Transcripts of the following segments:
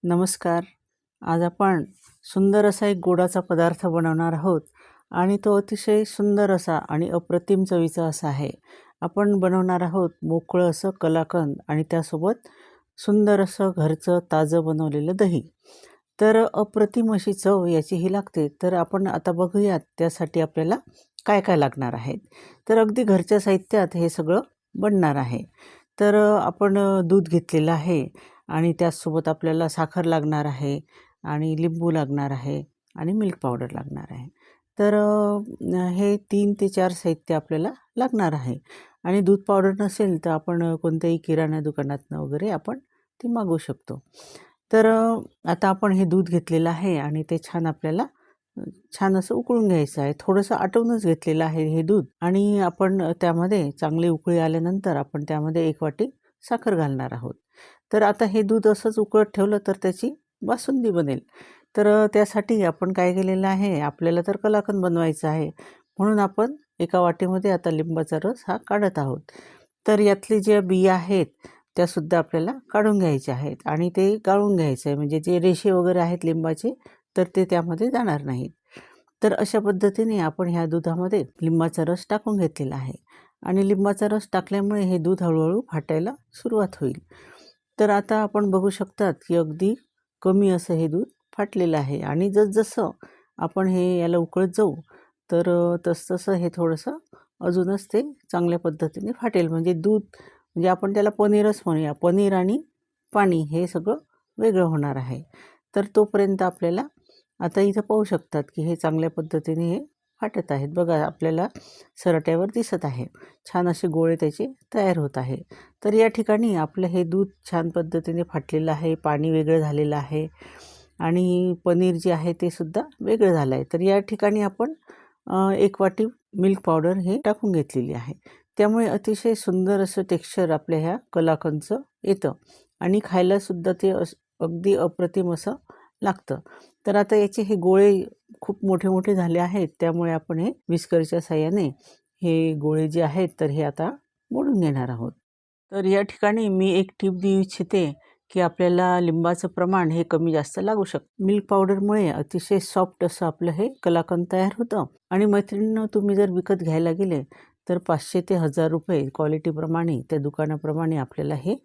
नमस्कार. आज आपण सुंदर असा एक गोडाचा पदार्थ बनवणार आहोत आणि तो अतिशय सुंदर असा आणि अप्रतिम चवीचा असा आहे. आपण बनवणार आहोत मोकळं असं कलाकंद आणि त्यासोबत सुंदर असं घरचं ताजं बनवलेलं दही. तर अप्रतिम अशी चव याची ही लागते. तर आपण आता बघूयात त्यासाठी आपल्याला काय काय लागणार आहेत. तर अगदी घरच्या साहित्यात हे सगळं बनणार आहे. तर आपण दूध घेतलेलं आहे आणि त्याचसोबत आपल्याला साखर लागणार आहे आणि लिंबू लागणार आहे आणि मिल्क पावडर लागणार आहे. तर हे 3 ते 4 साहित्य आपल्याला लागणार आहे. आणि दूध पावडर नसेल तर आपण कोणत्याही किराणा दुकानातनं वगैरे आपण ती मागवू शकतो. तर आता आपण हे दूध घेतलेलं आहे आणि ते छान आपल्याला छान असं उकळून घ्यायचं आहे. थोडंसं आटवूनच घेतलेलं आहे हे दूध आणि आपण त्यामध्ये चांगली उकळी आल्यानंतर आपण त्यामध्ये 1 वाटी साखर घालणार आहोत. तर आता हे दूध असंच उकळत ठेवलं तर त्याची बासुंदी बनेल. तर त्यासाठी आपण काय केलेलं आहे, आपल्याला तर कलाकंद बनवायचं आहे म्हणून आपण एका वाटीमध्ये आता लिंबाचा रस हा काढत आहोत. तर यातली ज्या बिया आहेत त्यासुद्धा आपल्याला काढून घ्यायच्या आहेत आणि ते गाळून घ्यायचं आहे. म्हणजे जे रेषे वगैरे आहेत लिंबाचे तर ते त्यामध्ये जाणार नाहीत. तर अशा पद्धतीने आपण ह्या दुधामध्ये लिंबाचा रस टाकून घेतलेला आहे आणि लिंबाचा रस टाकल्यामुळे हे दूध हळूहळू फाटायला सुरुवात होईल. तर आता आपण बघू शकतात की अगदी कमी असं हे दूध फाटलेलं आहे आणि जसजसं आपण हे याला उकळत जाऊ तर तसतसं हे थोडंसं अजूनच ते चांगल्या पद्धतीने फाटेल. म्हणजे दूध म्हणजे आपण त्याला पनीरच म्हणूया. पनीर आणि पाणी हे सगळं वेगळं होणार आहे. तर तोपर्यंत आपल्याला आता इथं पाहू शकतात की हे चांगल्या पद्धतीने हे फाटत आहेत. बघा आपल्याला सरट्यावर दिसत आहे. छान असे गोळे त्याचे तयार होत आहे. तर या ठिकाणी आपलं हे दूध छान पद्धतीने फाटलेलं आहे. पाणी वेगळं झालेलं आहे आणि पनीर जे आहे ते सुद्धा वेगळं झालं आहे. तर या ठिकाणी आपण 1 वाटी मिल्क पावडर हे टाकून घेतलेली आहे. त्यामुळे अतिशय सुंदर असं टेक्स्चर आपल्या ह्या कलाकंदचं येतं आणि खायलासुद्धा ते अगदी अप्रतिम असं लागतं. तर आता याचे हे गोळे खूप मोठे मोठे झाले आहेत त्यामुळे आपण हे विस्करच्या साहाय्याने हे गोळे जे आहेत तर हे आता मोडून घेणार आहोत. तर या ठिकाणी मी एक टिप देऊ इच्छिते की आपल्याला लिंबाचं प्रमाण हे कमी जास्त लागू शकतं. मिल्क पावडरमुळे अतिशय सॉफ्ट असं आपलं हे कलाकंद तयार होतं आणि मैत्रिणींनो तुम्ही जर विकत घ्यायला गेले तर 500 ते 1000 रुपये क्वालिटीप्रमाणे त्या दुकानाप्रमाणे आपल्याला हे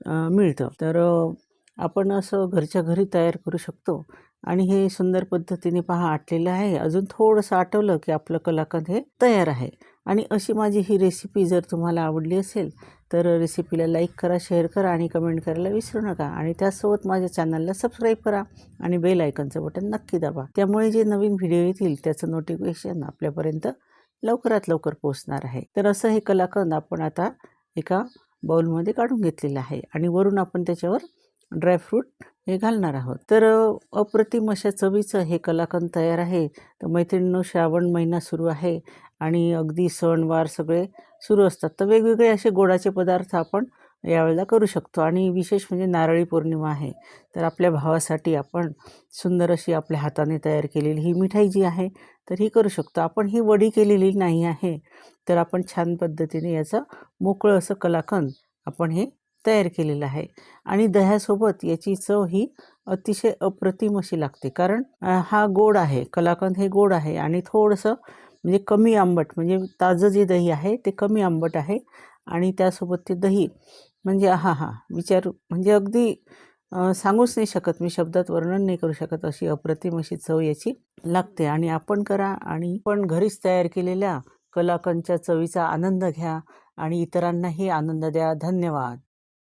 मिळतं. तर आपण असं घरच्या घरी तयार करू शकतो आणि हे सुंदर पद्धतीने पहा आटलेलं आहे. अजून थोडंसं आटवलं की आपलं कलाकंद हे तयार आहे. आणि अशी माझी ही रेसिपी जर तुम्हाला आवडली असेल तर रेसिपीला लाईक करा, शेअर करा आणि कमेंट करायला विसरू नका. आणि त्यासोबत माझ्या चॅनलला सबस्क्राईब करा आणि बेल आयकॉनचं बटन नक्की दाबा. त्यामुळे जे नवीन व्हिडिओ येतील त्याचं नोटिफिकेशन आपल्यापर्यंत लवकरात लवकर पोहोचणार आहे. तर असं हे कलाकंद आपण आता एका बाउलमध्ये काढून घेतलेलं आहे आणि वरून आपण त्याच्यावर ड्रायफ्रूट हे घालणार आहोत. तर अप्रतिम अशा चवीचं हे कलाकंद तयार आहे. तर मैत्रिणींनो श्रावण महिना सुरू आहे आणि अगदी सणवार सगळे सुरू असतात. तर वेगवेगळे असे गोडाचे पदार्थ आपण यावेळेला करू शकतो आणि विशेष म्हणजे नारळी पौर्णिमा आहे. तर आपल्या भावासाठी आपण सुंदर अशी आपल्या हाताने तयार केलेली ही मिठाई जी आहे तर ही करू शकतो. आपण ही वडी केलेली नाही आहे. तर आपण छान पद्धतीने याचं मोकळं असं कलाकंद आपण हे तयार केलेलं आहे आणि दह्यासोबत याची चव ही अतिशय अप्रतिम अशी लागते. कारण हा गोड आहे, कलाकंद हे गोड आहे आणि थोडंसं म्हणजे कमी आंबट. म्हणजे ताजं जे दही आहे ते कमी आंबट आहे आणि त्यासोबत ते दही म्हणजे विचार म्हणजे अगदी सांगूच नाही शकत मी, शब्दात वर्णन नाही करू शकत अशी अप्रतिम अशी चव याची लागते. आणि आपण करा आणि पण घरीच तयार केलेल्या कलाकंदच्या चवीचा आनंद घ्या आणि इतरांनाही आनंद द्या. धन्यवाद.